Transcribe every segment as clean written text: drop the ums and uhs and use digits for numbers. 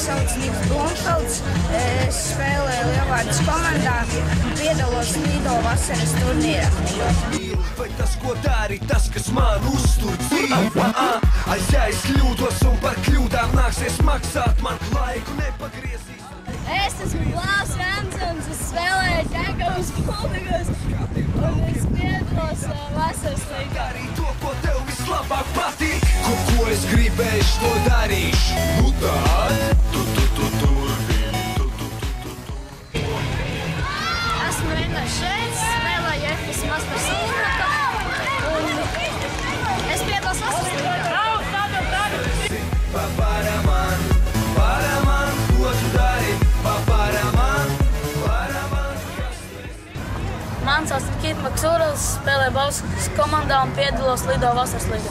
sauc Niks Blomfelds, es spēlēju Lielvārdas komandā un piedalos Lido vasaras turnīrā. Vai tas, ko dari, tas, kas man uztur dzīvi? Ja es kļūdos un par kļūdām nāksies maksāt, man laiku nepagriezīs. Es esmu Klaus Ransons, es spēlēju Ķekavas Poldegos un es piedalos vasaras līgā. Dari to, ko tev vislabāk patīk. Ko es gribēšu, to darīšu. Nu tad, tu turbini. Esmu vienkārši šeit, spēlēju Efes Masters Ulraka un es piedalos vasaras līgā. Paparaman, ko tu dari? Paparaman, kas tu esi? Mani sauc Nikita Maksurovs, spēlēju Bauskas komandā un piedalos Lido vasaras līgā.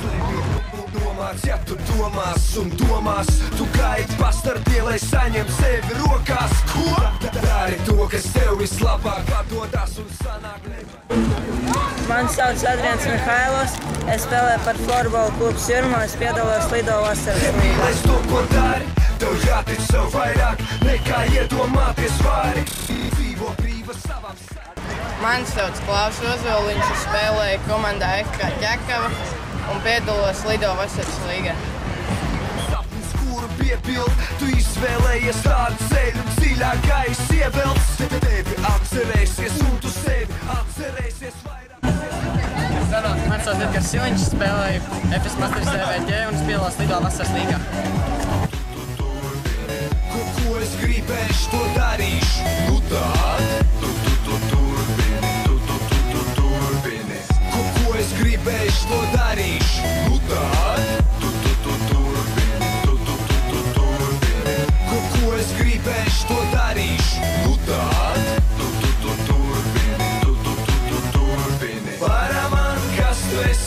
Domāts, ja tu domās un domās, tu gaidi pastarpie, lai saņem sevi rokās. Ko? Dari to, kas tev vislabāk padodas un sanāk nevar. Mani sauc Adrians Mihailovs, es spēlēju par florbola klubu Sirmā, es piedalos Lido vasaras līgā. Lai to, ko dari, tev jātic sev vairāk, nekā iedomāties vari. Dzīvo brīva savām sēdēm. Mani sauc Klaus Ozoliņš, es spēlēju komandā FK Ķekava un piedalos Lido vasaras līgā. Sapnis, kuru piepild, tu izvēlējies tādu ceļu, dziļākais ievelts. Tevi atcerēsies un tu sevi atcerēsies vairāk. Mani sauc Edgars Siliņš, spēlēju Efes Masters DVG un es piedalos Lido vasaras līgā. Ko es gribēšu, to darīšu. Nu tad, tu turbini. Ko es gribēšu, to darīšu. Nu tad, tu turbini. Ko es gribēšu, to darīšu. Nu tad, tu turbini. Paraman, kas tu esi?